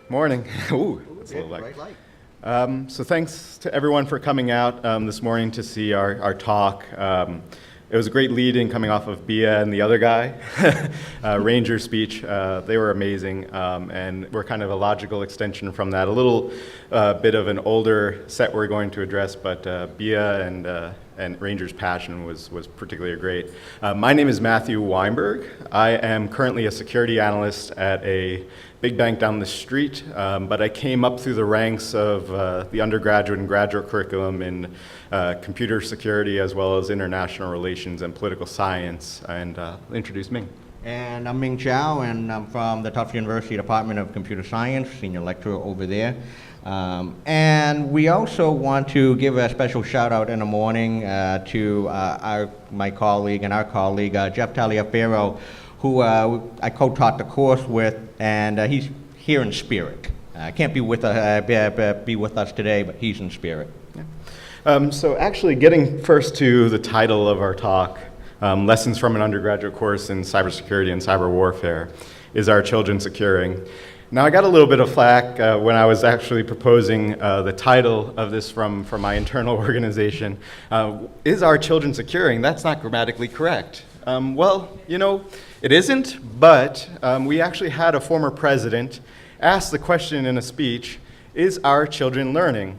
Morning. Ooh, that's a little Bright light. light. So thanks to everyone for coming out this morning to see our talk. It was a great lead-in coming off of Bia and the other guy, Ranger's speech. They were amazing, and we're kind of a logical extension from that. A little bit of an older set we're going to address, but Bia and Ranger's passion was particularly great. My name is Matthew Weinberg. I am currently a security analyst at a big bank down the street, but I came up through the ranks of the undergraduate and graduate curriculum in computer security as well as international relations and political science. And introduce Ming. And I'm Ming Chow, and I'm from the Tufts University Department of Computer Science, senior lecturer over there. And we also want to give a special shout out in the morning to my colleague and our colleague, Jeff Taliaferro, who I co-taught the course with, and he's here in spirit. Can't be with us today, but he's in spirit. Yeah. So actually getting first to the title of our talk, Lessons from an Undergraduate Course in Cybersecurity and Cyber Warfare, is Our Children Securing? Now I got a little bit of flack when I was actually proposing the title of this from my internal organization. Is Our Children Securing? That's not grammatically correct. Well, you know, it isn't, but we actually had a former president ask the question in a speech, is our children learning?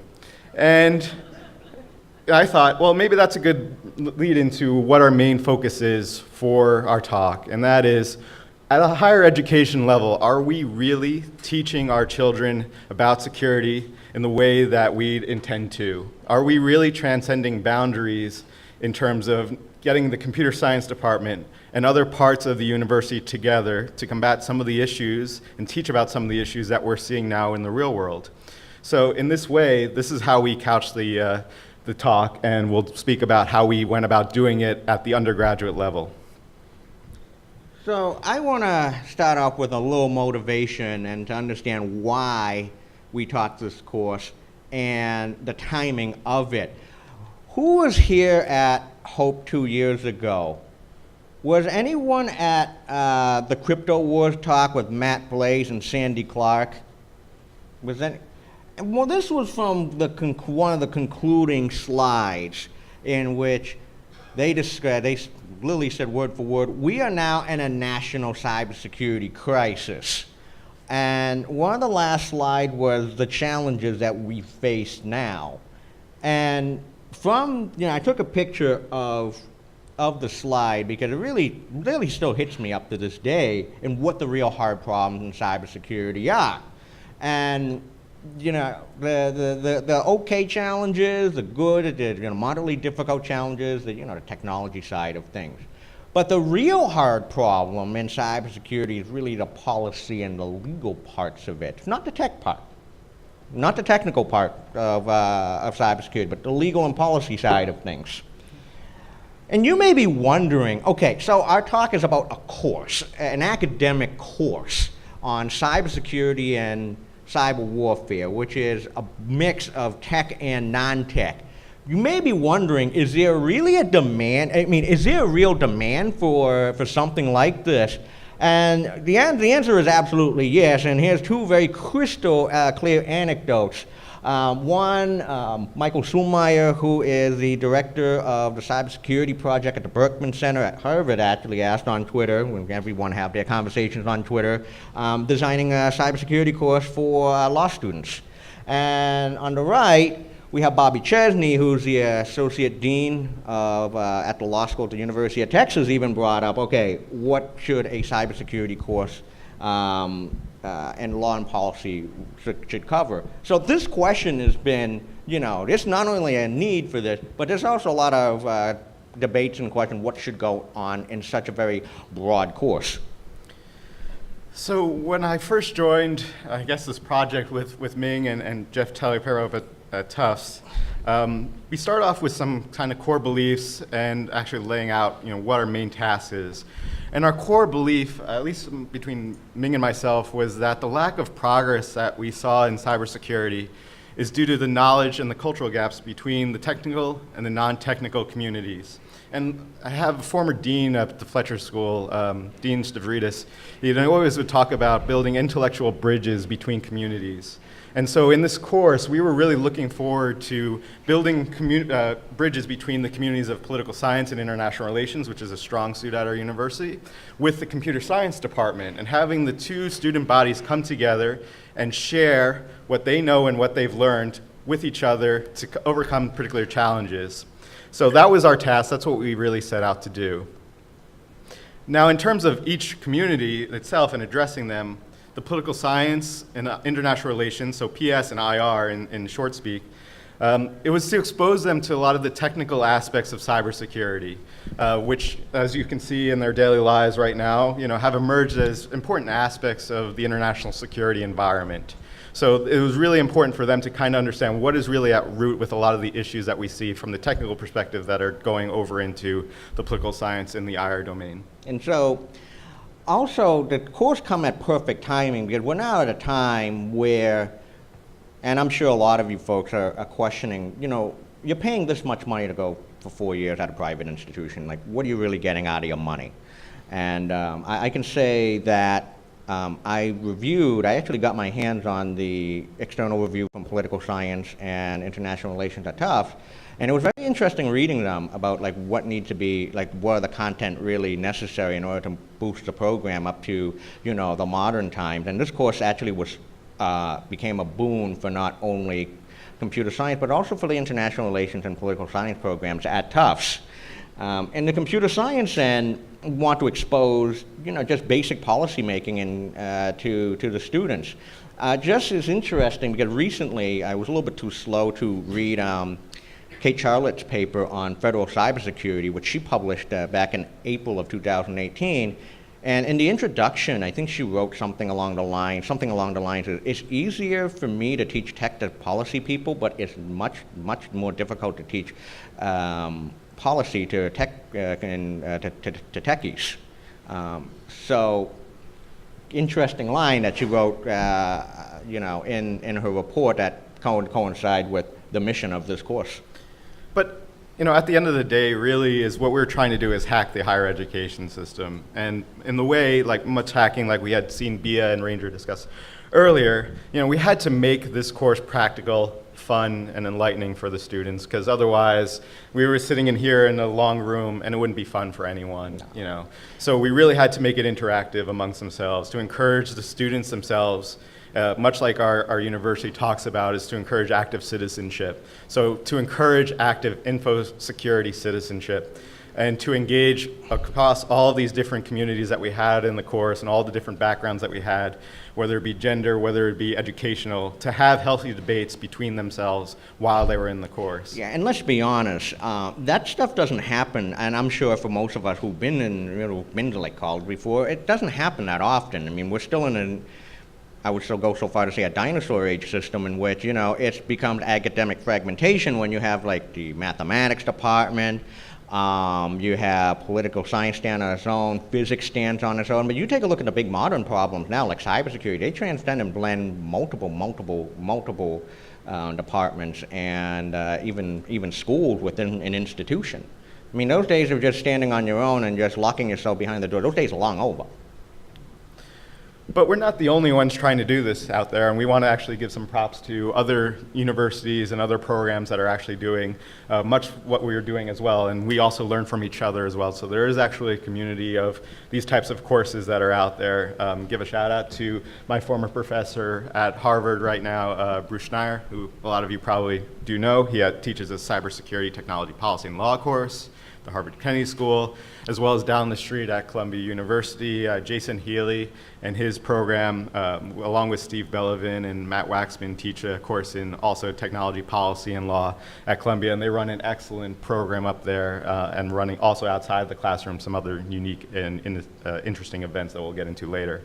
And I thought, well, maybe that's a good lead into what our main focus is for our talk, and that is, at a higher education level, are we really teaching our children about security in the way that we intend to? Are we really transcending boundaries in terms of getting the computer science department and other parts of the university together to combat some of the issues and teach about some of the issues that we're seeing now in the real world? So in this way, this is how we couch the talk, and we'll speak about how we went about doing it at the undergraduate level. So I want to start off with a little motivation and to understand why we taught this course and the timing of it. Who was here at Hope 2 years ago? Was anyone at the Crypto Wars talk with Matt Blaze and Sandy Clark? Was that? Well, this was from one of the concluding slides in which they literally said word for word, we are now in a national cybersecurity crisis. And one of the last slides was the challenges that we face now. And I took a picture of the slide because it really still hits me up to this day in what the real hard problems in cybersecurity are. And the okay challenges, the good, the moderately difficult challenges, the technology side of things. But the real hard problem in cybersecurity is really the policy and the legal parts of it, not the tech part, not the technical part of cybersecurity, but the legal and policy side of things. And you may be wondering, okay, so our talk is about a course, an academic course on cybersecurity and cyber warfare, which is a mix of tech and non-tech. You may be wondering, is there really a demand? I mean, is there a real demand for something like this? And the answer is absolutely yes, and here's two very crystal clear anecdotes. One, Michael Schulmeyer, who is the director of the cybersecurity project at the Berkman Center at Harvard, actually asked on Twitter, when everyone have their conversations on Twitter, designing a cybersecurity course for law students. And on the right, we have Bobby Chesney, who's the associate dean at the law school at the University of Texas, even brought up, okay, what should a cybersecurity course and law and policy should cover? So this question has been, there's not only a need for this, but there's also a lot of debates and questions what should go on in such a very broad course. So when I first joined, I guess, this project with Ming and Jeff Taliaferro at Tufts, we start off with some kind of core beliefs and actually laying out, what our main task is. And our core belief, at least between Ming and myself, was that the lack of progress that we saw in cybersecurity is due to the knowledge and the cultural gaps between the technical and the non-technical communities. And I have a former dean at the Fletcher School, Dean Stavridis. He always would talk about building intellectual bridges between communities. And so in this course, we were really looking forward to building bridges between the communities of political science and international relations, which is a strong suit at our university, with the computer science department, and having the two student bodies come together and share what they know and what they've learned with each other to overcome particular challenges. So that was our task. That's what we really set out to do. Now, in terms of each community itself and addressing them, the political science and international relations, so PS and IR in short speak, it was to expose them to a lot of the technical aspects of cybersecurity, which, as you can see in their daily lives right now, have emerged as important aspects of the international security environment. So it was really important for them to kind of understand what is really at root with a lot of the issues that we see from the technical perspective that are going over into the political science and the IR domain. And so, also, the course come at perfect timing because we're now at a time where, and I'm sure a lot of you folks are questioning, you're paying this much money to go for 4 years at a private institution. Like, what are you really getting out of your money? And I can say that I actually got my hands on the external review from political science and international relations at Tufts. And it was very interesting reading them about what needs to be, what are the content really necessary in order to boost the program up to, the modern times. And this course actually became a boon for not only computer science, but also for the international relations and political science programs at Tufts. In the computer science end, want to expose, just basic policy making to the students. Just as interesting because recently I was a little bit too slow to read Kate Charlotte's paper on federal cybersecurity, which she published back in April of 2018. And in the introduction, I think she wrote something along the lines of, it's easier for me to teach tech to policy people, but it's much, much more difficult to teach policy to tech to techies. So, interesting line that she wrote, in her report that coincide with the mission of this course. But at the end of the day, really, is what we're trying to do is hack the higher education system, and in the way, much hacking, like we had seen Bia and Ranger discuss earlier. We had to make this course practical, fun, and enlightening for the students, because otherwise we were sitting in here in a long room and it wouldn't be fun for anyone. So we really had to make it interactive amongst themselves to encourage the students themselves. Much like our university talks about, is to encourage active citizenship. So to encourage active info security citizenship and to engage across all of these different communities that we had in the course and all the different backgrounds that we had, whether it be gender, whether it be educational, to have healthy debates between themselves while they were in the course. Yeah, and let's be honest, that stuff doesn't happen, and I'm sure for most of us who've been to college before, it doesn't happen that often. I mean, we're still in I would still go so far to say a dinosaur age system in which, it's become academic fragmentation when you have the mathematics department, you have political science stand on its own, physics stands on its own, but you take a look at the big modern problems now, like cybersecurity, they transcend and blend multiple departments and even schools within an institution. I mean, those days of just standing on your own and just locking yourself behind the door, those days are long over. But we're not the only ones trying to do this out there, and we want to actually give some props to other universities and other programs that are actually doing much what we are doing as well, and we also learn from each other as well. So there is actually a community of these types of courses that are out there. Give a shout out to my former professor at Harvard right now, Bruce Schneier, who a lot of you probably do know. He teaches a cybersecurity, technology, policy, and law course, the Harvard Kennedy School, as well as down the street at Columbia University, Jason Healy and his program, along with Steve Bellavin and Matt Waxman, teach a course in also technology, policy, and law at Columbia, and they run an excellent program up there and running also outside the classroom some other unique and interesting events that we'll get into later.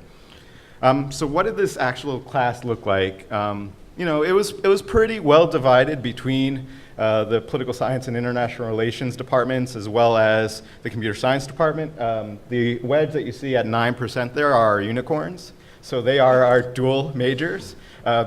So what did this actual class look like? It was pretty well divided between the political science and international relations departments, as well as the computer science department. The wedge that you see at 9% there are our unicorns. So they are our dual majors.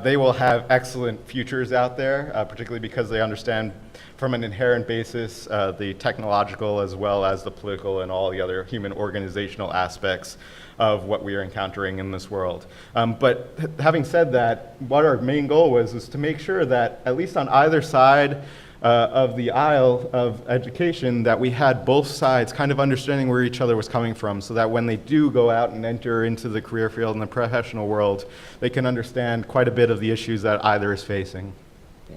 They will have excellent futures out there, particularly because they understand from an inherent basis the technological as well as the political and all the other human organizational aspects of what we are encountering in this world. But having said that, what our main goal was to make sure that at least on either side of the aisle of education, that we had both sides kind of understanding where each other was coming from, so that when they do go out and enter into the career field and the professional world, they can understand quite a bit of the issues that either is facing. Yeah.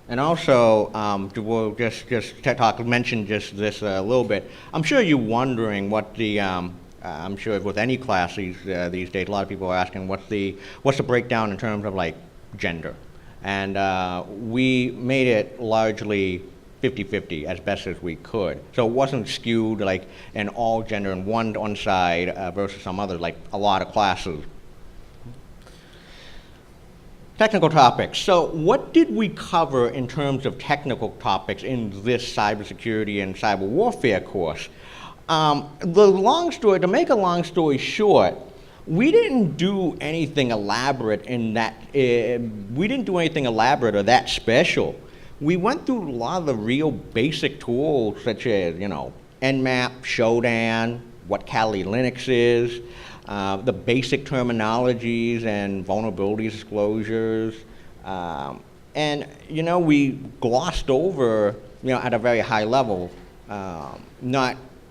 And also, we'll just Tech Talk mentioned just this a little bit. I'm sure you're wondering what the I'm sure with any class these days, a lot of people are asking what's the breakdown in terms of like gender. And we made it largely 50-50 as best as we could. So it wasn't skewed like an all gender in one side versus some others, like a lot of classes. Technical topics. So what did we cover in terms of technical topics in this cybersecurity and cyber warfare course? To make a long story short, we didn't do anything elaborate in that, we didn't do anything elaborate or that special. We went through a lot of the real basic tools such as, Nmap, Shodan, what Kali Linux is, the basic terminologies and vulnerability disclosures. And, we glossed over, at a very high level,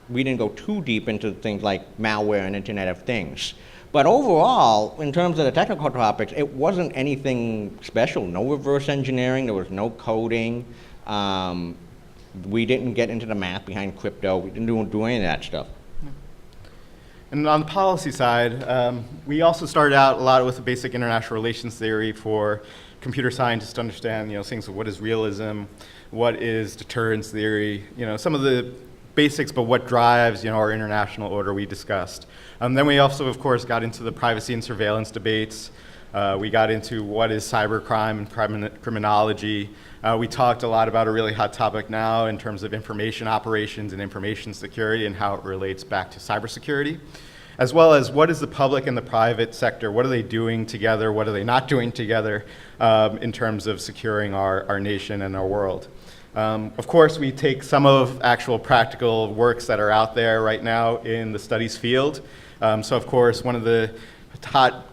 we didn't go too deep into things like malware and Internet of Things. But overall, in terms of the technical topics, it wasn't anything special. No reverse engineering, there was no coding. We didn't get into the math behind crypto. We didn't do any of that stuff. And on the policy side, we also started out a lot with the basic international relations theory for computer scientists to understand, things like what is realism, what is deterrence theory, some of the basics, but what drives, our international order we discussed. Then we also, of course, got into the privacy and surveillance debates. We got into what is cybercrime and criminology. We talked a lot about a really hot topic now in terms of information operations and information security and how it relates back to cybersecurity, as well as what is the public and the private sector, what are they doing together, what are they not doing together in terms of securing our nation and our world. Of course, we take some of actual practical works that are out there right now in the studies field. So, of course, one of the hot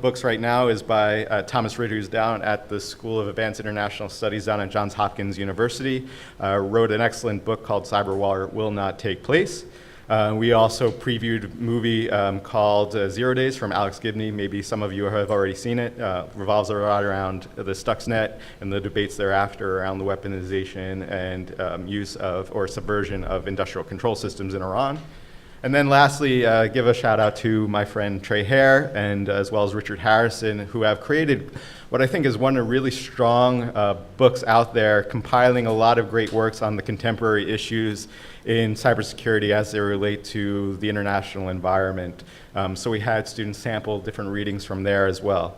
books right now is by Thomas Ritchie, who's down at the School of Advanced International Studies down at Johns Hopkins University. Wrote an excellent book called Cyber War Will Not Take Place. We also previewed a movie called 0 Days from Alex Gibney. Maybe some of you have already seen it. Revolves around the Stuxnet and the debates thereafter around the weaponization and use of or subversion of industrial control systems in Iran. And then lastly, give a shout out to my friend Trey Hare and as well as Richard Harrison, who have created what I think is one of the really strong books out there, compiling a lot of great works on the contemporary issues in cybersecurity as they relate to the international environment. So we had students sample different readings from there as well.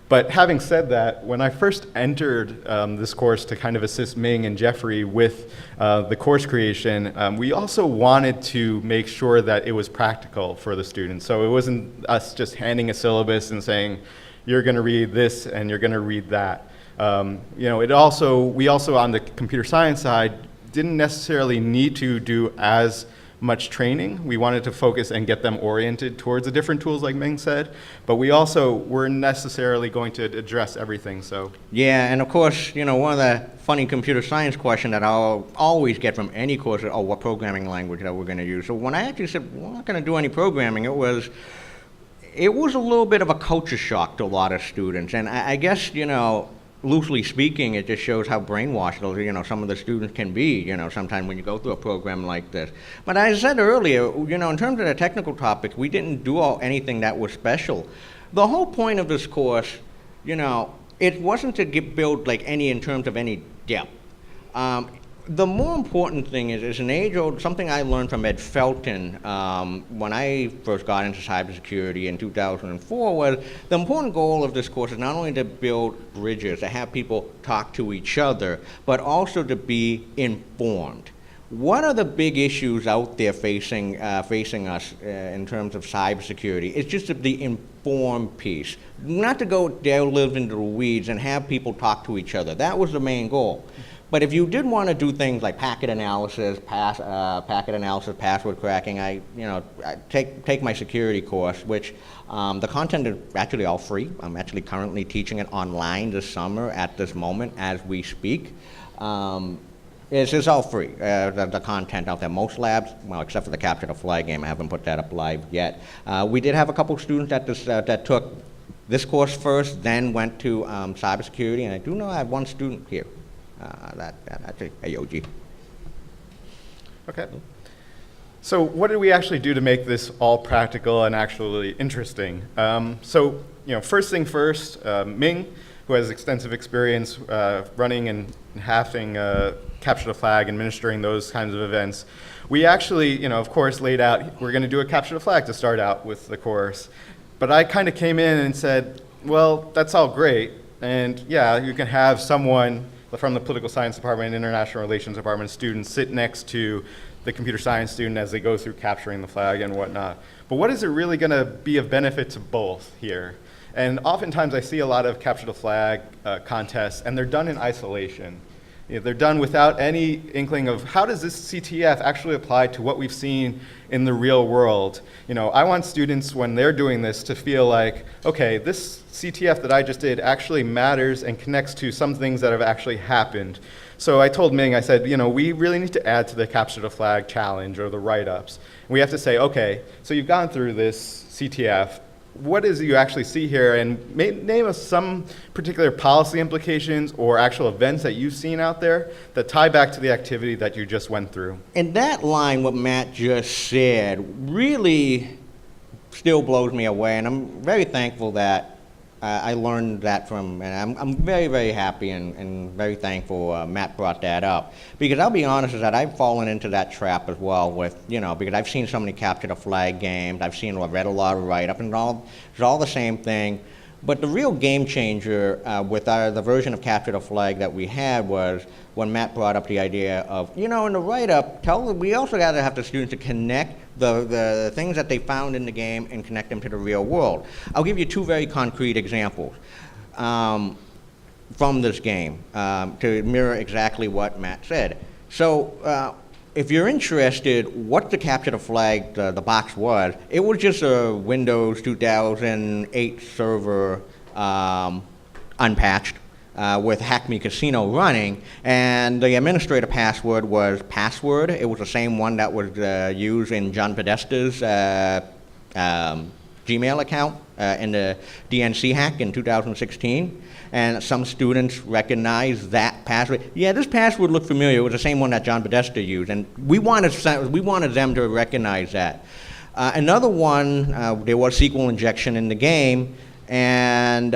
But having said that, when I first entered this course to kind of assist Ming and Jeffrey with the course creation, we also wanted to make sure that it was practical for the students. So it wasn't us just handing a syllabus and saying, you're going to read this and you're going to read that. We also on the computer science side didn't necessarily need to do as much training. We wanted to focus and get them oriented towards the different tools, like Ming said, but we also weren't necessarily going to address everything. So yeah, and of course, one of the funny computer science questions that I'll always get from any course is, what programming language that we're going to use. So when I actually said we're not going to do any programming, it was a little bit of a culture shock to a lot of students, and I guess loosely speaking, it just shows how brainwashed some of the students can be, sometimes when you go through a program like this. But as I said earlier, in terms of the technical topics, we didn't do anything that was special. The whole point of this course, it wasn't to build in terms of any depth. The more important thing is an age-old, something I learned from Ed Felton when I first got into cybersecurity in 2004 was the important goal of this course is not only to build bridges, to have people talk to each other, but also to be informed. What are the big issues out there facing us in terms of cybersecurity? It's just the informed piece. Not to go live into the weeds and have people talk to each other. That was the main goal. But if you did want to do things like packet analysis, password cracking, I take my security course, which the content is actually all free. I'm actually currently teaching it online this summer at this moment as we speak. It's all free, the content out there. Most labs, well, except for the Capture the Flag game, I haven't put that up live yet. We did have a couple students that took this course first, then went to cybersecurity, and I do know I have one student here. That's AOG. Okay. So what did we actually do to make this all practical and actually interesting? First thing first, Ming, who has extensive experience running and having Capture the Flag, administering those kinds of events. We actually, of course, laid out, we're going to do a Capture the Flag to start out with the course. But I kind of came in and said, well, that's all great. And yeah, you can have someone from the political science department, international relations department, students sit next to the computer science student as they go through capturing the flag and whatnot. But what is it really going to be of benefit to both here? And oftentimes I see a lot of Capture the Flag contests, and they're done in isolation. They're done without any inkling of how does this CTF actually apply to what we've seen in the real world. I want students, when they're doing this, to feel like, okay, this CTF that I just did actually matters and connects to some things that have actually happened. So I told Ming, I said, we really need to add to the Capture the Flag challenge or the write-ups. We have to say, okay, so you've gone through this CTF. What is it you actually see here, and name us some particular policy implications or actual events that you've seen out there that tie back to the activity that you just went through. And that line, what Matt just said, really still blows me away, and I'm very thankful that I learned that from, and I'm very, very happy and very thankful Matt brought that up. Because I'll be honest is that I've fallen into that trap as well with, because I've seen so many Capture the Flag games, I've read a lot of write-up, and it's all the same thing. But the real game changer with the version of Capture the Flag that we had was when Matt brought up the idea of, in the write-up, we also got to have the students to connect the things that they found in the game and connect them to the real world. I'll give you two very concrete examples from this game to mirror exactly what Matt said. So if you're interested, what the Capture the Flag, the box was, it was just a Windows 2008 server unpatched with Hack Me Casino running, and the administrator password was password. It was the same one that was used in John Podesta's Gmail account in the DNC hack in 2016. And some students recognized that password. Yeah, this password looked familiar. It was the same one that John Podesta used, and we wanted them to recognize that. Another one, there was SQL injection in the game, and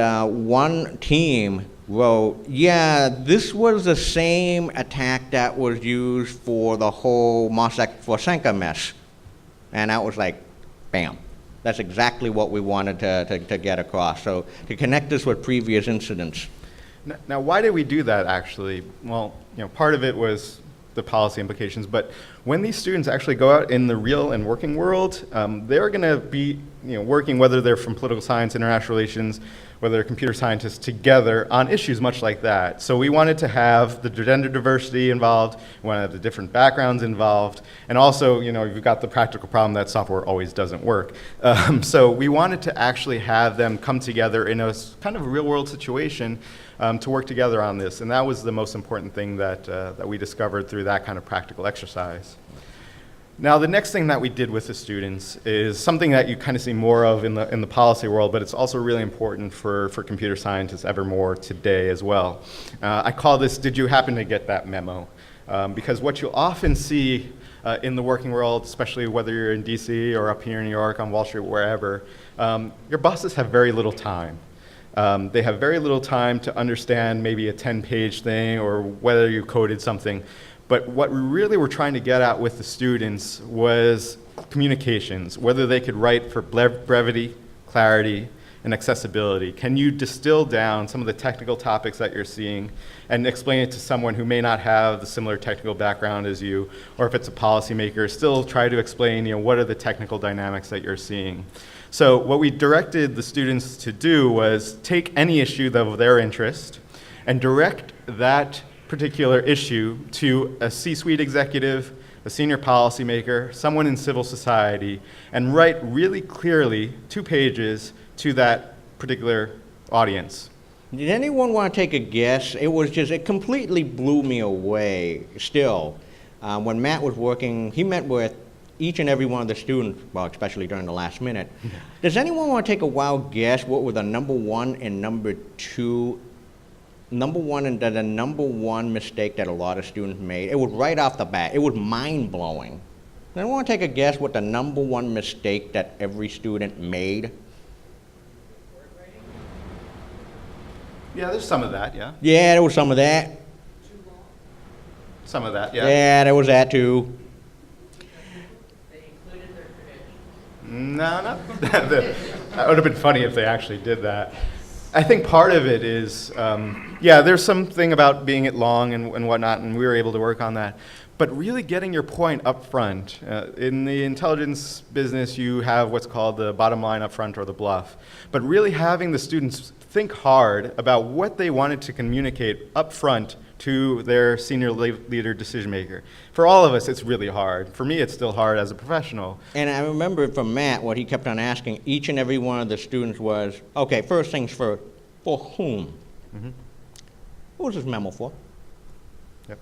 one team wrote, yeah, this was the same attack that was used for the whole Mossack Fonseca mess. And that was like, bam. That's exactly what we wanted to get across. So to connect this with previous incidents. Now, why did we do that actually? Well, part of it was the policy implications, but when these students actually go out in the real and working world, they're going to be working, whether they're from political science, international relations, whether they're computer scientists, together on issues much like that. So we wanted to have the gender diversity involved, we wanted to have the different backgrounds involved, and also, you've got the practical problem that software always doesn't work. So we wanted to actually have them come together in a kind of real world situation to work together on this, and that was the most important thing that we discovered through that kind of practical exercise. Now, the next thing that we did with the students is something that you kind of see more of in the policy world, but it's also really important for computer scientists ever more today as well. I call this, did you happen to get that memo? Because what you'll often see in the working world, especially whether you're in DC or up here in New York, on Wall Street, wherever, your bosses have very little time. They have very little time to understand maybe a 10-page thing or whether you coded something. But what we really were trying to get at with the students was communications, whether they could write for brevity, clarity, and accessibility. Can you distill down some of the technical topics that you're seeing and explain it to someone who may not have the similar technical background as you, or if it's a policymaker, still try to explain, what are the technical dynamics that you're seeing. So what we directed the students to do was take any issue of their interest and direct that particular issue to a C-suite executive, a senior policymaker, someone in civil society, and write really clearly 2 pages to that particular audience. Did anyone want to take a guess? It completely blew me away still. When Matt was working, he met with each and every one of the students, well, especially during the last minute. Does anyone want to take a wild guess what were the number one and number two? Number one mistake that a lot of students made? It was right off the bat. It was mind-blowing. Does anyone want to take a guess what the number one mistake that every student made? Yeah, there's some of that, yeah. Yeah, there was some of that. Some of that, yeah. Yeah, there was that too. No, not that. That would have been funny if they actually did that. I think part of it is, there's something about being it long and whatnot, and we were able to work on that. But really getting your point up front. In the intelligence business, you have what's called the bottom line up front or the bluff. But really having the students think hard about what they wanted to communicate up front to their senior leader decision maker. For all of us, it's really hard. For me, it's still hard as a professional. And I remember from Matt, what he kept on asking each and every one of the students was, okay, first things first, for whom? Mm-hmm. What was this memo for? Yep.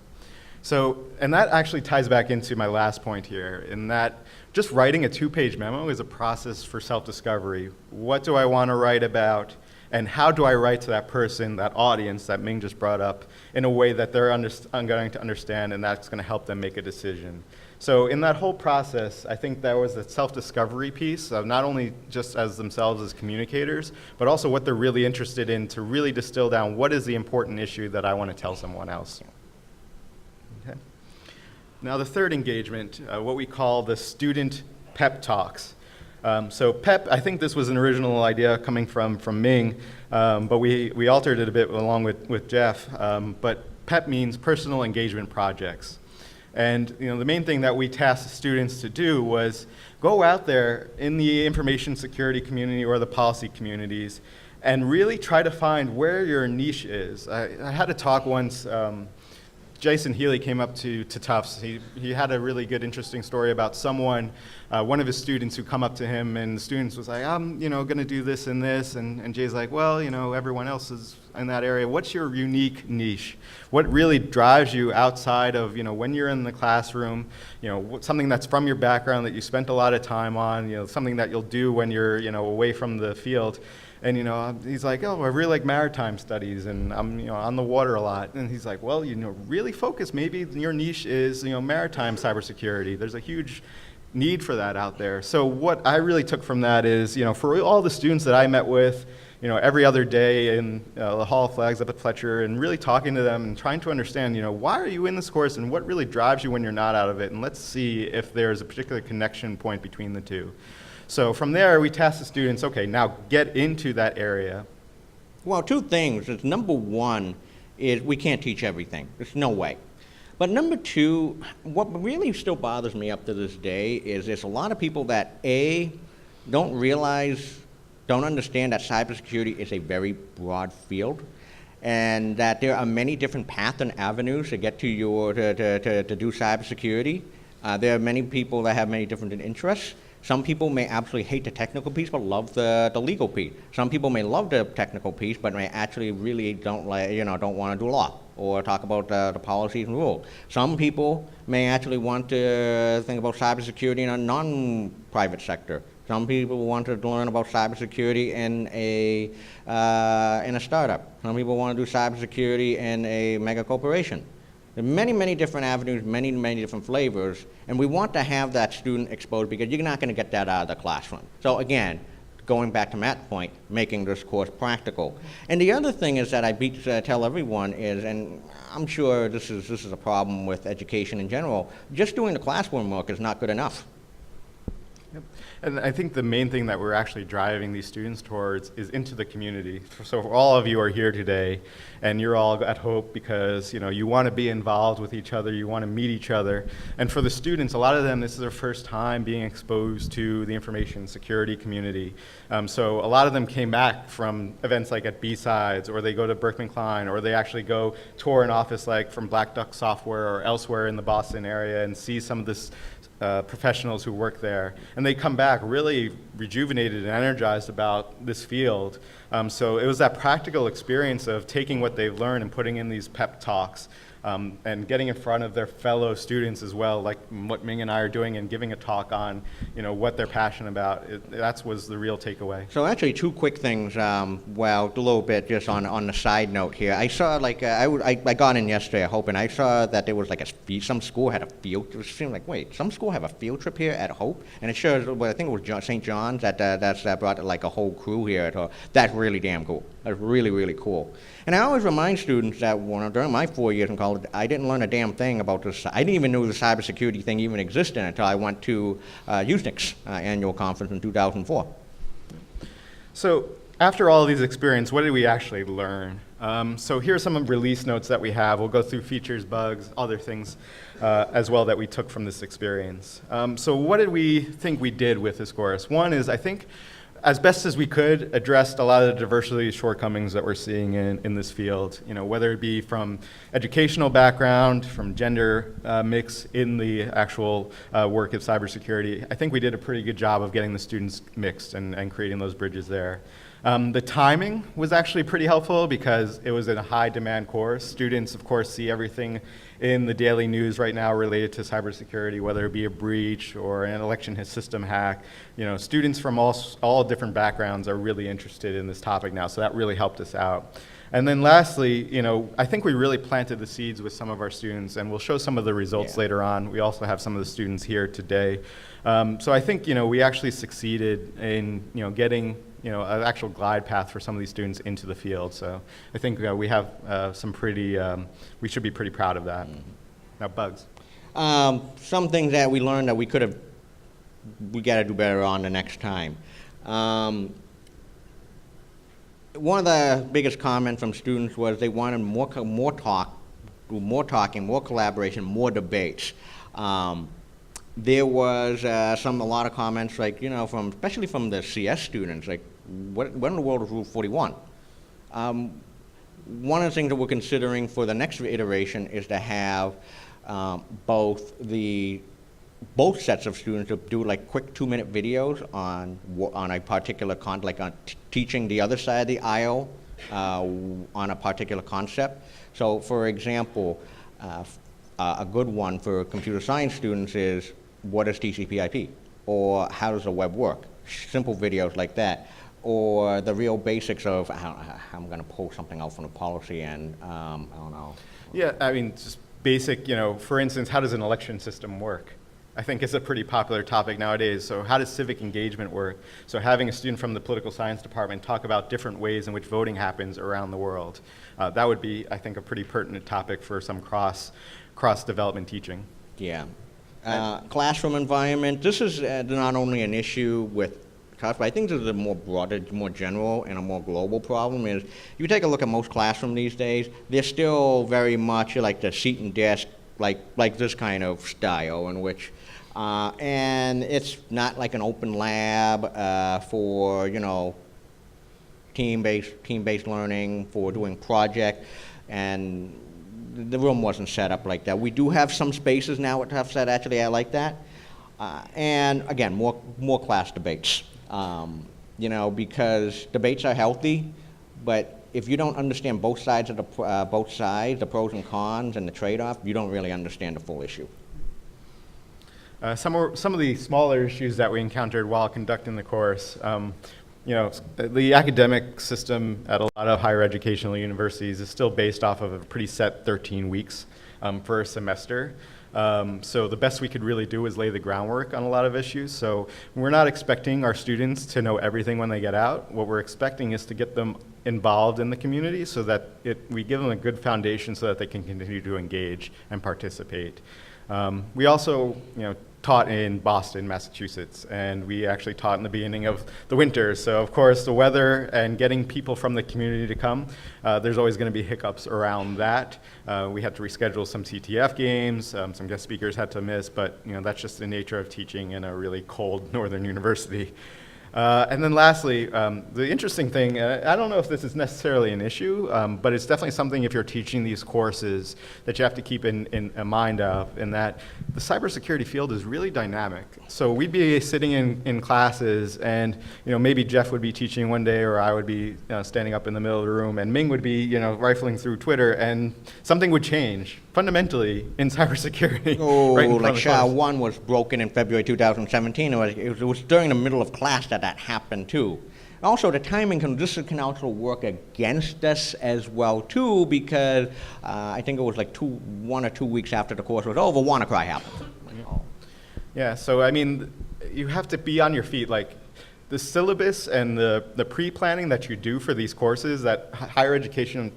So, and that actually ties back into my last point here, in that just writing a 2-page memo is a process for self-discovery. What do I want to write about? And how do I write to that person, that audience that Ming just brought up, in a way that they're going to understand and that's going to help them make a decision? So in that whole process, I think that was the self-discovery piece of not only just as themselves as communicators, but also what they're really interested in to really distill down what is the important issue that I want to tell someone else. Okay. Now the third engagement, what we call the student Pep Talks. So Pep, I think this was an original idea coming from Ming, but we altered it a bit along with Jeff. But Pep means personal engagement projects. And the main thing that we tasked the students to do was go out there in the information security community or the policy communities and really try to find where your niche is. I had a talk once. Jason Healy came up to Tufts. He had a really good, interesting story about someone, one of his students who come up to him, and the students was like, I'm, going to do this and this, and Jay's like, well, everyone else is in that area. What's your unique niche? What really drives you outside of, when you're in the classroom, something that's from your background that you spent a lot of time on, something that you'll do when you're, away from the field. And he's like, oh, I really like maritime studies, and I'm on the water a lot. And he's like, well, really focus. Maybe your niche is maritime cybersecurity. There's a huge need for that out there. So what I really took from that is, for all the students that I met with, every other day in the Hall of Flags up at Fletcher, and really talking to them and trying to understand, why are you in this course and what really drives you when you're not out of it, and let's see if there's a particular connection point between the two. So from there, we tasked the students, okay, now get into that area. Well, 2 things. Number one is we can't teach everything. There's no way. But number 2, what really still bothers me up to this day is there's a lot of people that, A, don't understand that cybersecurity is a very broad field, and that there are many different paths and avenues to get to to do cybersecurity. There are many people that have many different interests. Some people may absolutely hate the technical piece but love the legal piece. Some people may love the technical piece but may actually really don't want to do law or talk about the policies and rules. Some people may actually want to think about cybersecurity in a non-private sector. Some people want to learn about cybersecurity in a startup. Some people want to do cybersecurity in a mega corporation. There are many, many different avenues, many, many different flavors, and we want to have that student exposed because you're not going to get that out of the classroom. So again, going back to Matt's point, making this course practical. And the other thing is that I tell everyone is, and I'm sure this is a problem with education in general, just doing the classroom work is not good enough. Yep. And I think the main thing that we're actually driving these students towards is into the community. So all of you are here today, and you're all at Hope because you want to be involved with each other, you want to meet each other. And for the students, a lot of them, this is their first time being exposed to the information security community. So a lot of them came back from events like at B-Sides, or they go to Berkman Klein, or they actually go tour an office like from Black Duck Software or elsewhere in the Boston area and see some of this professionals who work there, and they come back really rejuvenated and energized about this field. So it was that practical experience of taking what they've learned and putting in these pep talks, and getting in front of their fellow students as well, like what Ming and I are doing, and giving a talk on what they're passionate about. That was the real takeaway. So actually, two quick things. Well, a little bit just on the side note here. I saw I got in yesterday, I hope, and I saw that there was some school had a field. It seemed like, wait, some school have a field trip here at Hope, and it shows. Well, I think it was St. John's that brought like a whole crew here at Hope. That's really damn cool. That's really, really cool. And I always remind students that during my 4 years in college, I didn't learn a damn thing about this. I didn't even know the cybersecurity thing even existed until I went to USNIC's annual conference in 2004. So after all of these experiences, what did we actually learn? So here are some of the release notes that we have. We'll go through features, bugs, other things as well that we took from this experience. So what did we think we did with this course? One is, I think, as best as we could, addressed a lot of the diversity shortcomings that we're seeing in this field, whether it be from educational background, from gender mix in the actual work of cybersecurity. I think we did a pretty good job of getting the students mixed and creating those bridges there. The timing was actually pretty helpful because it was in a high demand course. Students, of course, see everything in the daily news right now related to cybersecurity, whether it be a breach or an election system hack. Students from all different backgrounds are really interested in this topic now, so that really helped us out. And then lastly, I think we really planted the seeds with some of our students, and we'll show some of the results later on. We also have some of the students here today. So I think, we actually succeeded in, getting an actual glide path for some of these students into the field. So I think we have we should be pretty proud of that. Now, bugs. Some things that we learned that we got to do better on the next time. One of the biggest comments from students was they wanted more talking, more collaboration, more debates. There was a lot of comments, especially from the CS students, like, what in the world is Rule 41? One of the things that we're considering for the next iteration is to have both sets of students to do quick 2-minute videos on a particular teaching the other side of the aisle on a particular concept. So, for example, a good one for computer science students is, what is TCP/IP? Or how does the web work? Simple videos like that. Or the real basics of, I'm going to pull something out from the policy and, I don't know. Yeah, I mean, just basic, for instance, how does an election system work? I think it's a pretty popular topic nowadays. So how does civic engagement work? So having a student from the political science department talk about different ways in which voting happens around the world. That would be, I think, a pretty pertinent topic for some cross-development teaching. Yeah. Classroom environment. This is not only an issue with Tufts, but I think this is a more broader, more general, and a more global problem. Is you take a look at most classrooms these days, they're still very much like the seat and desk, like this kind of style in which, and it's not like an open lab for team-based learning, for doing project, and the room wasn't set up like that. We do have some spaces now at Tufts that actually are like that, and again, more class debates. Because debates are healthy, but if you don't understand both sides of the pros and cons and the trade-off, you don't really understand the full issue. Some of the smaller issues that we encountered while conducting the course, the academic system at a lot of higher educational universities is still based off of a pretty set 13 weeks for a semester. So the best we could really do is lay the groundwork on a lot of issues. So we're not expecting our students to know everything when they get out. What we're expecting is to get them involved in the community so that we give them a good foundation so that they can continue to engage and participate. We also, taught in Boston, Massachusetts, and we actually taught in the beginning of the winter. So of course, the weather and getting people from the community to come, there's always going to be hiccups around that. We had to reschedule some CTF games, some guest speakers had to miss, but that's just the nature of teaching in a really cold northern university. And then lastly, the interesting thing, I don't know if this is necessarily an issue, but it's definitely something if you're teaching these courses that you have to keep in mind of, in that the cybersecurity field is really dynamic. So we'd be sitting in classes and maybe Jeff would be teaching one day or I would be standing up in the middle of the room and Ming would be rifling through Twitter and something would change fundamentally in cybersecurity. Oh, right in front like of SHA-1 was broken in February 2017. It was during the middle of class that happened too. Also, the timing can also work against us as well too, because I think it was like 1 or 2 weeks after the course was over, WannaCry happened. Yeah, so I mean, you have to be on your feet. Like the syllabus and the pre-planning that you do for these courses that higher education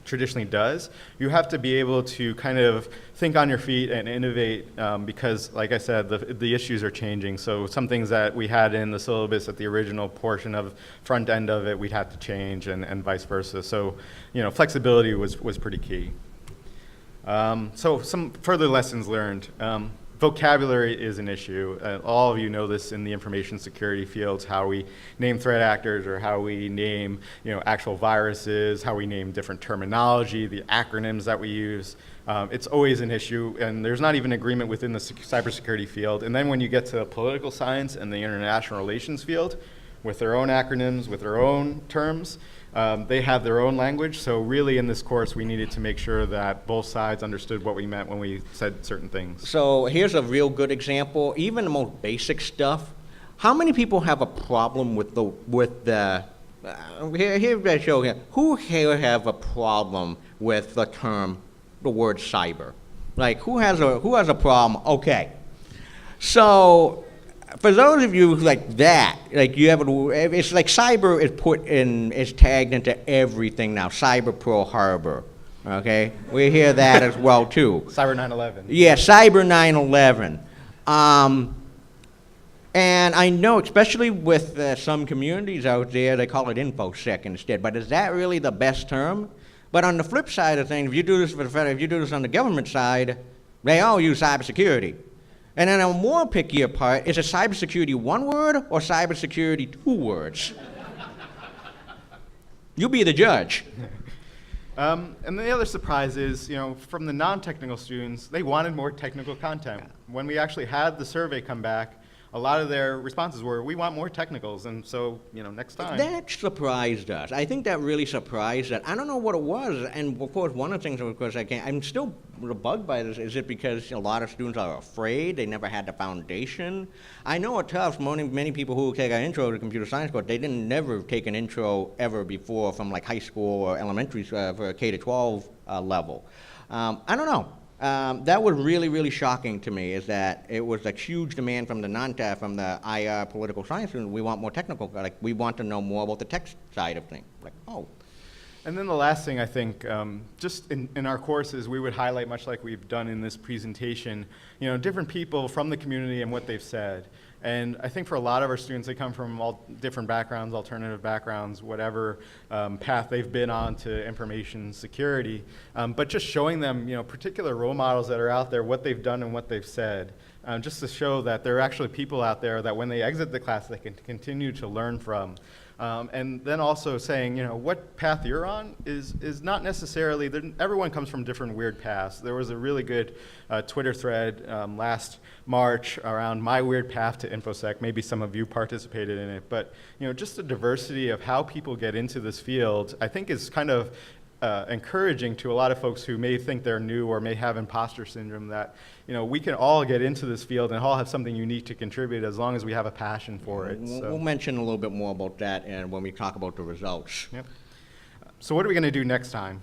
traditionally does, you have to be able to kind of think on your feet and innovate because, like I said, the issues are changing. So some things that we had in the syllabus at the original portion of front end of it, we'd have to change and vice versa. So, flexibility was pretty key. So some further lessons learned. Vocabulary is an issue. All of you know this in the information security fields, how we name threat actors or how we name actual viruses, how we name different terminology, the acronyms that we use. It's always an issue, and there's not even agreement within the cybersecurity field. And then when you get to the political science and the international relations field, with their own acronyms, with their own terms, they have their own language. So really in this course, we needed to make sure that both sides understood what we meant when we said certain things. So here's a real good example. Even the most basic stuff. How many people have a problem with the here I show here. Who here have a problem with the word cyber? Like who has a problem? Okay. So for those of you like that, like it's like cyber is tagged into everything now. Cyber Pearl Harbor, okay? We hear that as well too. Cyber 9/11. Yeah, Cyber 9/11. And I know, especially with some communities out there, they call it InfoSec instead. But is that really the best term? But on the flip side of things, if you do this for the federal, if you do this on the government side, they all use cybersecurity. And then a more pickier part, is it cybersecurity one word or cybersecurity 2 words? You be the judge. And the other surprise is, from the non-technical students, they wanted more technical content. When we actually had the survey come back, a lot of their responses were, we want more technicals, and so, next time. That surprised us. I think that really surprised us. I don't know what it was, and of course, one of the things, of course, I'm still bugged by this. Is it because a lot of students are afraid, they never had the foundation? I know at Tufts, many people who take an intro to computer science course, they didn't never take an intro ever before from like high school or elementary for a K-12 level. I don't know. That was really, really shocking to me, is that it was a huge demand from the IR political science students. We want more technical, like we want to know more about the tech side of things. Like, oh. And then the last thing I think, just in our courses, we would highlight, much like we've done in this presentation, different people from the community and what they've said. And I think for a lot of our students, they come from all different backgrounds, alternative backgrounds, whatever path they've been on to information security. But just showing them, particular role models that are out there, what they've done and what they've said, just to show that there are actually people out there that when they exit the class, they can continue to learn from. And then also saying, what path you're on is not necessarily, everyone comes from different weird paths. There was a really good Twitter thread last March around my weird path to InfoSec. Maybe some of you participated in it, but just the diversity of how people get into this field, I think is kind of encouraging to a lot of folks who may think they're new or may have imposter syndrome, that we can all get into this field and all have something unique to contribute as long as we have a passion for it. We'll mention a little bit more about that and when we talk about the results. Yep. So what are we going to do next time?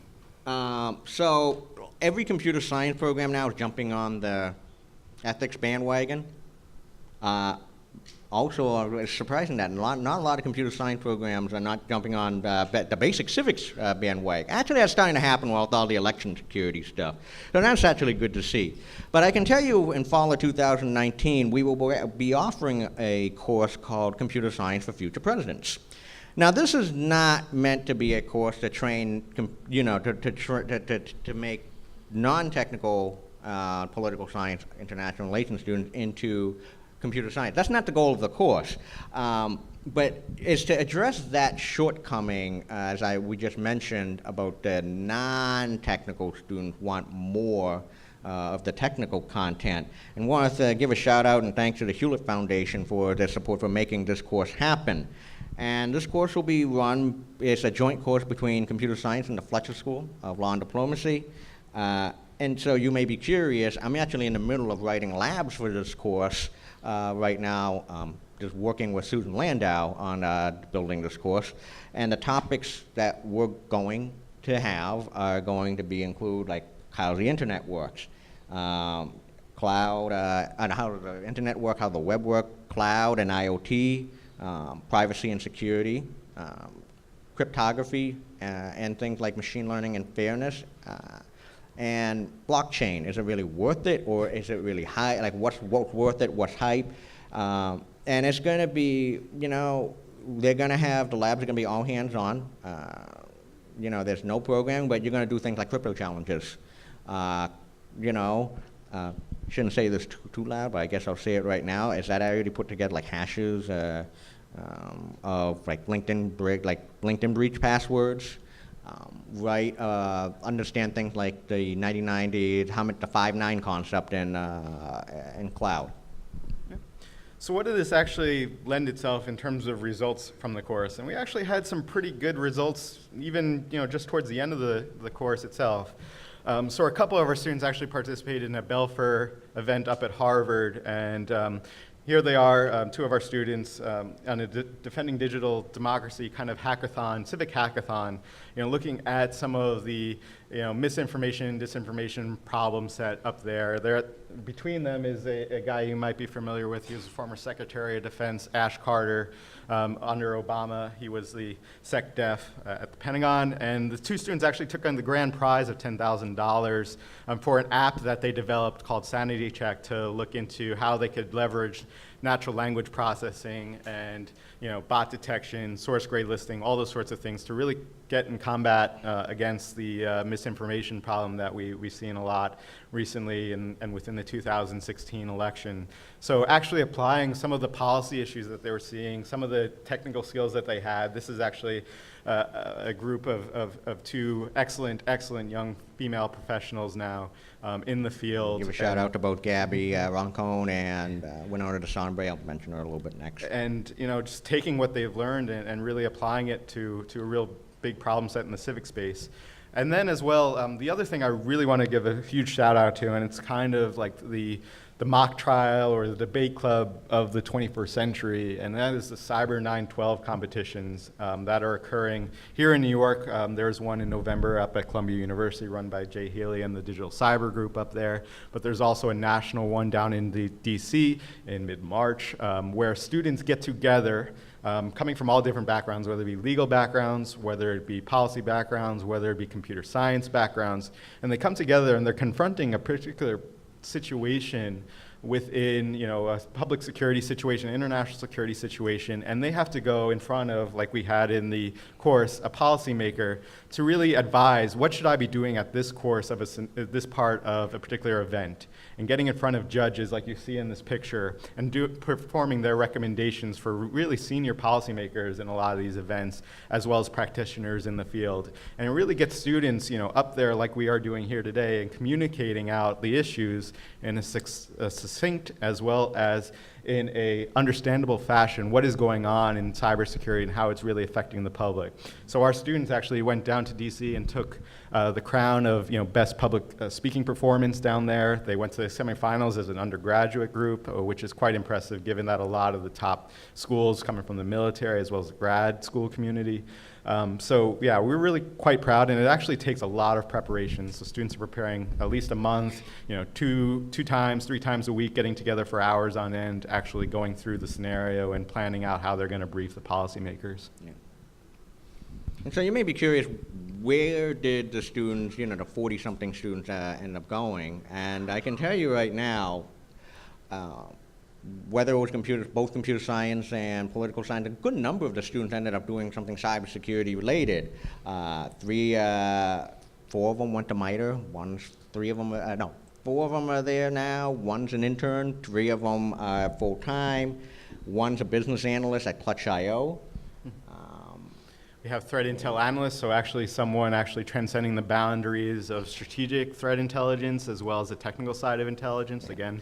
So every computer science program now is jumping on the ethics bandwagon. Also, it's surprising that not a lot of computer science programs are not jumping on the basic civics bandwagon. Actually, that's starting to happen with all the election security stuff. So that's actually good to see. But I can tell you in fall of 2019, we will be offering a course called Computer Science for Future Presidents. Now, this is not meant to be a course to train, to make non-technical political science international relations students into computer science. That's not the goal of the course, but it's to address that shortcoming, as we just mentioned, about the non-technical students want more of the technical content. And want to give a shout out and thanks to the Hewlett Foundation for their support for making this course happen. And this course will be run, it's a joint course between computer science and the Fletcher School of Law and Diplomacy. And so you may be curious, I'm actually in the middle of writing labs for this course right now, just working with Susan Landau on building this course. And the topics that we're going to have are going to include like how the internet works, cloud, and how the internet work, how the web work, cloud and IoT, privacy and security, cryptography, and things like machine learning and fairness. And blockchain, is it really worth it, or is it really high? Like, what's worth it, what's hype? And it's going to be, they're going to have, the labs are going to be all hands-on. There's no programming, but you're going to do things like crypto challenges. Shouldn't say this too loud, but I guess I'll say it right now, is that I already put together like hashes of like LinkedIn breach passwords. Understand things like the 9090, the 5.9 concept in cloud. Yeah. So what did this actually lend itself in terms of results from the course? And we actually had some pretty good results, even just towards the end of the course itself. So a couple of our students actually participated in a Belfer event up at Harvard, and here they are, two of our students on a Defending Digital Democracy kind of hackathon, civic hackathon, looking at some of the misinformation, disinformation problem set up there. Between them is a guy you might be familiar with. He was the former Secretary of Defense, Ash Carter. Under Obama, he was the SecDef at the Pentagon, and the two students actually took on the grand prize of $10,000 for an app that they developed called Sanity Check to look into how they could leverage natural language processing and bot detection, source grade listing, all those sorts of things to really get in combat against the misinformation problem that we've seen a lot recently and within the 2016 election. So actually applying some of the policy issues that they were seeing, some of the technical skills that they had. This is actually a group of two excellent young female professionals now in the field. Give a shout out to both Gabby Roncone and Winona DeSombre. I'll mention her a little bit next. And just taking what they've learned and really applying it to a real big problem set in the civic space. And then as well, the other thing I really want to give a huge shout out to, and it's kind of like the mock trial or the debate club of the 21st century, and that is the Cyber 912 competitions that are occurring here in New York. There's one in November up at Columbia University run by Jay Healy and the Digital Cyber Group up there, but there's also a national one down in DC in mid-March where students get together coming from all different backgrounds, whether it be legal backgrounds, whether it be policy backgrounds, whether it be computer science backgrounds, and they come together and they're confronting a particular situation within a public security situation, international security situation, and they have to go in front of, like we had in the course, a policymaker to really advise what should I be doing at this course of this part of a particular event, and getting in front of judges like you see in this picture and performing their recommendations for really senior policymakers in a lot of these events, as well as practitioners in the field. And it really gets students up there like we are doing here today and communicating out the issues in a succinct as well as in a understandable fashion what is going on in cybersecurity and how it's really affecting the public. So our students actually went down to DC and took the crown of best public speaking performance down there. They went to the semifinals as an undergraduate group, which is quite impressive given that a lot of the top schools coming from the military as well as the grad school community. So yeah, we're really quite proud, and it actually takes a lot of preparation. So students are preparing at least a month, two times, 3 times a week, getting together for hours on end, actually going through the scenario and planning out how they're going to brief the policymakers. Yeah. And so you may be curious, where did the students, the 40-something students end up going? And I can tell you right now, whether it was both computer science and political science, a good number of the students ended up doing something cybersecurity related. 4 of them went to MITRE, 4 of them are there now. One's an intern, 3 of them are full-time. One's a business analyst at Clutch.io. We have threat intel analysts, so actually someone actually transcending the boundaries of strategic threat intelligence as well as the technical side of intelligence. Again,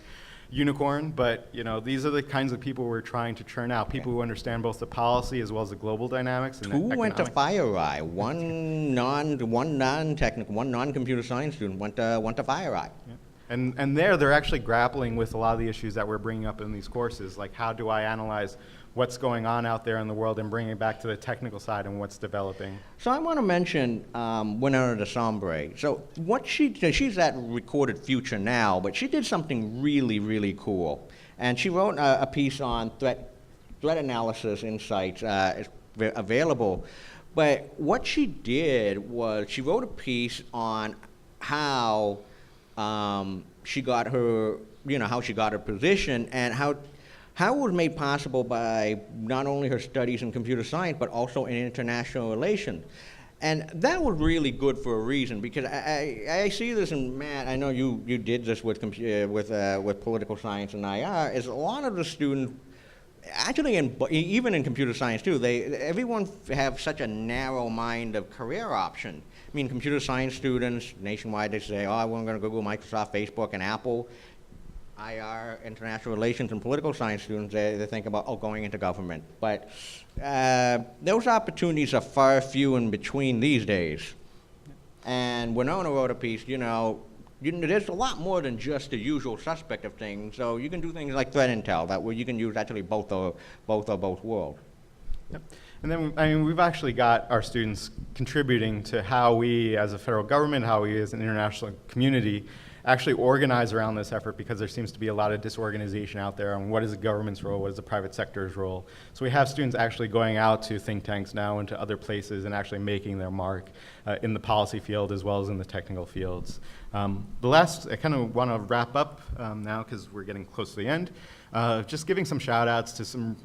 unicorn, but these are the kinds of people we're trying to churn out, people who understand both the policy as well as the global dynamics. And 2 went to FireEye, one non-technical, one non-computer science student went to FireEye. Yeah. And they're actually grappling with a lot of the issues that we're bringing up in these courses, like how do I analyze what's going on out there in the world and bring it back to the technical side and what's developing. So I want to mention Winona de Sombre. So what she did, she's at Recorded Future now, but she did something really, really cool. And she wrote a piece on threat analysis insights. It's available. But what she did was she wrote a piece on how she got her, how she got her position and how it was made possible by not only her studies in computer science, but also in international relations. And that was really good for a reason, because I see this, and Matt, I know you did this with political science and IR, is a lot of the students, actually even in computer science too, everyone have such a narrow mind of career option. I mean, computer science students nationwide, they say, oh, we're going to Google, Microsoft, Facebook, and Apple. IR, international relations, and political science students, they think about, going into government. But those opportunities are far few in between these days. And Winona wrote a piece, there's a lot more than just the usual suspect of things. So you can do things like threat intel, where you can use actually both worlds. Yep. And then, we've actually got our students contributing to how we as a federal government, how we as an international community actually organize around this effort, because there seems to be a lot of disorganization out there on what is the government's role, what is the private sector's role. So we have students actually going out to think tanks now and to other places and actually making their mark in the policy field as well as in the technical fields. I kind of want to wrap up now because we're getting close to the end. Just giving some shout outs to some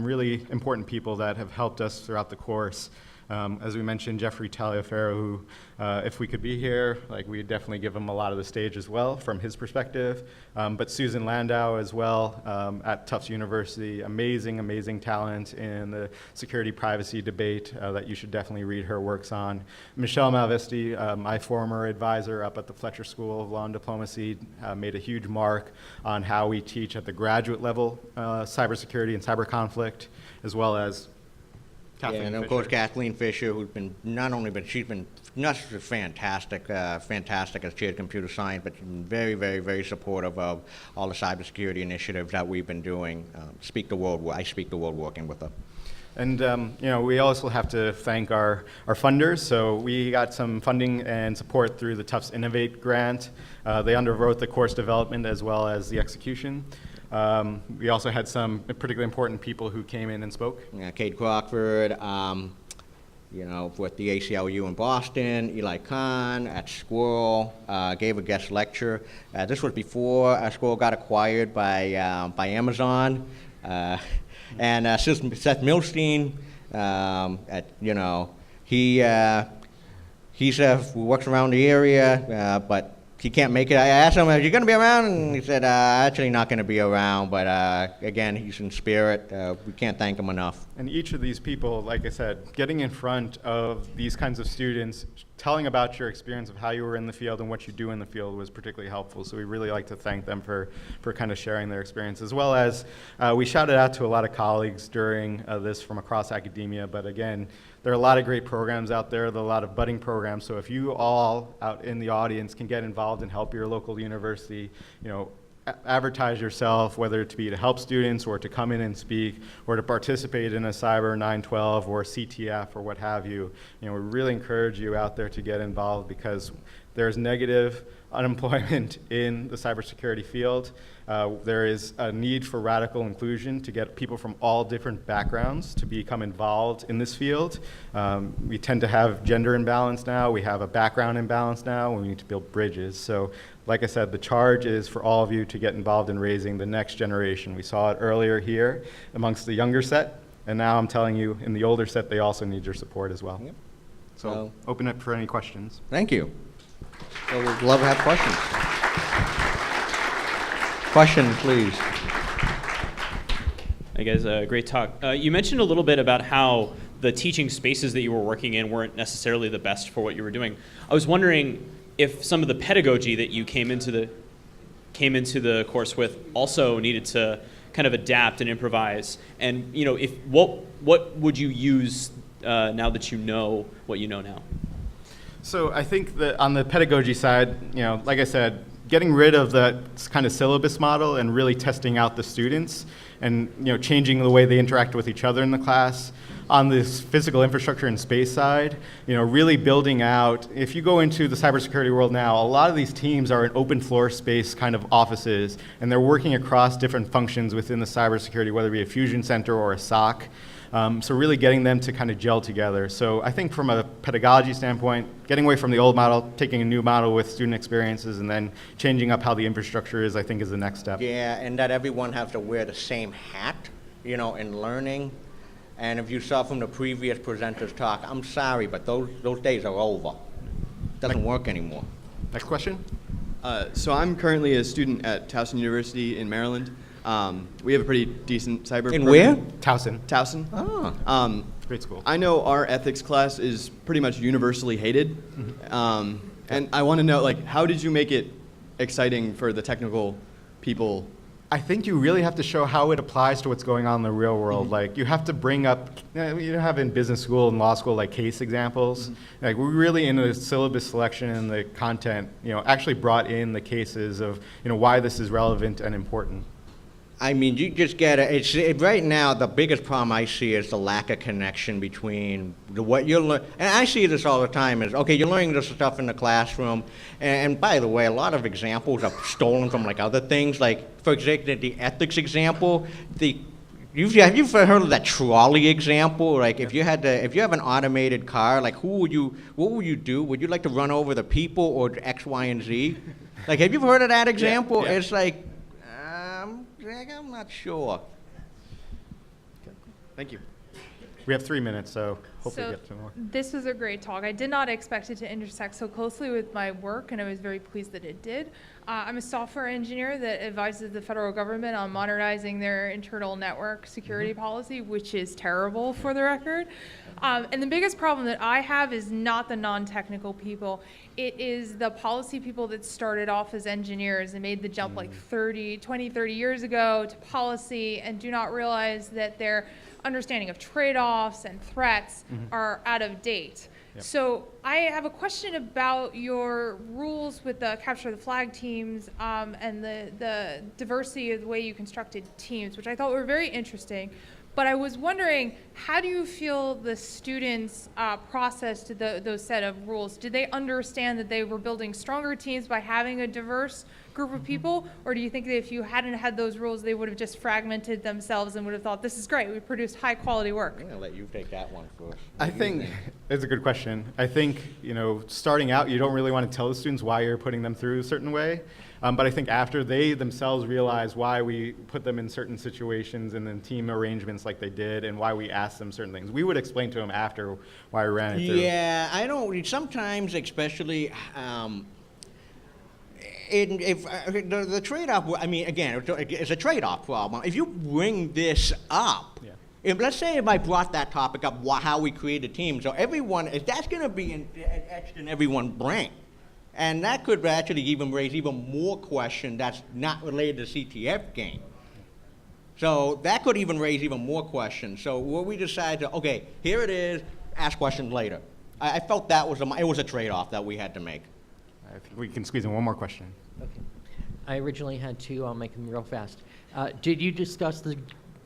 really important people that have helped us throughout the course. As we mentioned, Jeffrey Taliaferro, who, if we could be here, we'd definitely give him a lot of the stage as well from his perspective. But Susan Landau as well at Tufts University, amazing talent in the security privacy debate that you should definitely read her works on. Michelle Malvesti, my former advisor up at the Fletcher School of Law and Diplomacy, made a huge mark on how we teach at the graduate level cybersecurity and cyber conflict, as well as and of course Kathleen Fisher, who's been she's been not just fantastic as chair of computer science, but she's been very, very, very supportive of all the cybersecurity initiatives that we've been doing. I speak the world working with her. And we also have to thank our funders. So we got some funding and support through the Tufts Innovate grant. They underwrote the course development as well as the execution. We also had some particularly important people who came in and spoke. Kate Crockford, with the ACLU in Boston, Eli Kahn at Squirrel, gave a guest lecture. This was before Squirrel got acquired by Amazon. And Seth Milstein, he works around the area, but he can't make it. I asked him, are you going to be around? And he said, actually not going to be around, but again, he's in spirit. We can't thank him enough. And each of these people, like I said, getting in front of these kinds of students, telling about your experience of how you were in the field and what you do in the field was particularly helpful. So we really like to thank them for kind of sharing their experience, as well as we shouted out to a lot of colleagues during this from across academia. But again, there are a lot of great programs out there. There are a lot of budding programs. So if you all out in the audience can get involved and help your local university, advertise yourself, whether to be to help students or to come in and speak or to participate in a Cyber 912 or CTF or what have you, we really encourage you out there to get involved because there's negative unemployment in the cybersecurity field. There is a need for radical inclusion to get people from all different backgrounds to become involved in this field. We tend to have gender imbalance now. We have a background imbalance now. We need to build bridges. So, like I said, the charge is for all of you to get involved in raising the next generation. We saw it earlier here amongst the younger set, and now I'm telling you, in the older set, they also need your support as well. Yep. So, open it for any questions. Thank you. So we'd love to have questions. Question, please. Hey guys, great talk. You mentioned a little bit about how the teaching spaces that you were working in weren't necessarily the best for what you were doing. I was wondering if some of the pedagogy that you came into the course with also needed to kind of adapt and improvise. And if what would you use now that you know what you know now? So I think that on the pedagogy side, like I said, getting rid of that kind of syllabus model and really testing out the students and changing the way they interact with each other in the class. On this physical infrastructure and space side, really building out, if you go into the cybersecurity world now, a lot of these teams are in open floor space kind of offices, and they're working across different functions within the cybersecurity, whether it be a fusion center or a SOC. So really getting them to kind of gel together. So I think from a pedagogy standpoint, getting away from the old model, taking a new model with student experiences, and then changing up how the infrastructure is, I think is the next step. Yeah, and that everyone has to wear the same hat, in learning. And if you saw from the previous presenter's talk, I'm sorry, but those days are over. Doesn't work anymore. Next question? So I'm currently a student at Tufts University in Maryland. We have a pretty decent cyber In program. where? Towson. Oh. Great school. I know our ethics class is pretty much universally hated. And I want to know, how did you make it exciting for the technical people? I think you really have to show how it applies to what's going on in the real world. Like, you have to bring up, you have in business school and law school, case examples. Like, we really, in the syllabus selection and the content, actually brought in the cases of, why this is relevant and important. I mean, you just get it. Right now, the biggest problem I see is the lack of connection between what you're learning. And I see this all the time is, okay, you're learning this stuff in the classroom. And by the way, a lot of examples are stolen from other things. For example, the ethics example, have you heard of that trolley example? If you have an automated car, what would you do? Would you like to run over the people or X, Y, and Z? Have you heard of that example? Yeah. It's I'm not sure. Thank you. We have 3 minutes, so hopefully So get to more. this was a great talk. I did not expect it to intersect so closely with my work, and I was very pleased that it did. I'm a software engineer that advises the federal government on modernizing their internal network security policy, which is terrible for the record. And the biggest problem that I have is not the non-technical people. It is the policy people that started off as engineers and made the jump 20, 30 years ago to policy and do not realize that their understanding of trade-offs and threats are out of date. Yep. So I have a question about your rules with the capture the flag teams and the diversity of the way you constructed teams, which I thought were very interesting. But I was wondering, how do you feel the students processed those set of rules? Did they understand that they were building stronger teams by having a diverse group of people? Or do you think that if you hadn't had those rules, they would have just fragmented themselves and would have thought, this is great, we produced high quality work? I'm going to let you take that one first. I think it's a good question. I think, starting out, you don't really want to tell the students why you're putting them through a certain way. But I think after they themselves realize why we put them in certain situations and then team arrangements like they did and why we asked them certain things, we would explain to them after why we ran it through. Yeah, I don't, sometimes especially, the trade-off, I mean, again, it's a trade-off problem. If you bring this up, let's say if I brought that topic up, how we created teams, so that's going to be etched in everyone's brain. And that could actually even raise even more questions that's not related to CTF game. So that could even raise even more questions. So what we decided to, okay, here it is, ask questions later. I felt it was a trade-off that we had to make. I think we can squeeze in one more question. Okay. I originally had two. I'll make them real fast. Did you discuss the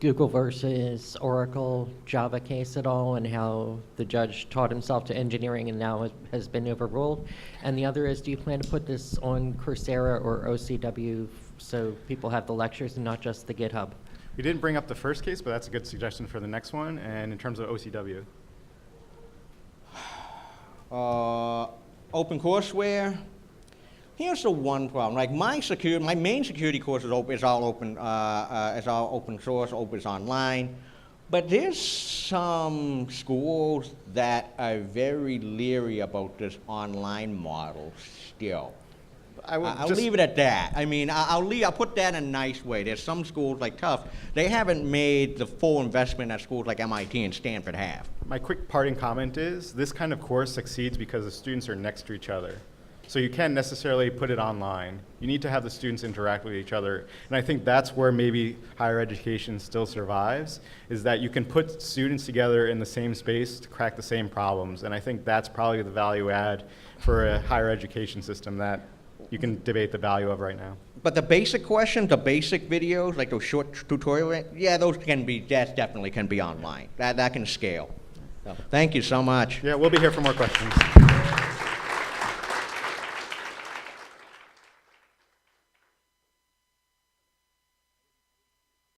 Google versus Oracle Java case at all, and how the judge taught himself to engineering and now has been overruled? And the other is, do you plan to put this on Coursera or OCW so people have the lectures and not just the GitHub? We didn't bring up the first case, but that's a good suggestion for the next one. And in terms of OCW, OpenCourseWare. Here's the one problem. Like my main security course is all open source, open online. But there's some schools that are very leery about this online model still. I'll leave it at that. I mean, I'll put that in a nice way. There's some schools like Tufts, they haven't made the full investment that schools like MIT and Stanford have. My quick parting comment is this kind of course succeeds because the students are next to each other. So you can't necessarily put it online. You need to have the students interact with each other. And I think that's where maybe higher education still survives, is that you can put students together in the same space to crack the same problems. And I think that's probably the value add for a higher education system that you can debate the value of right now. But the basic questions, the basic videos, like those short tutorials, yeah, that definitely can be online. That can scale. So, thank you so much. Yeah, we'll be here for more questions.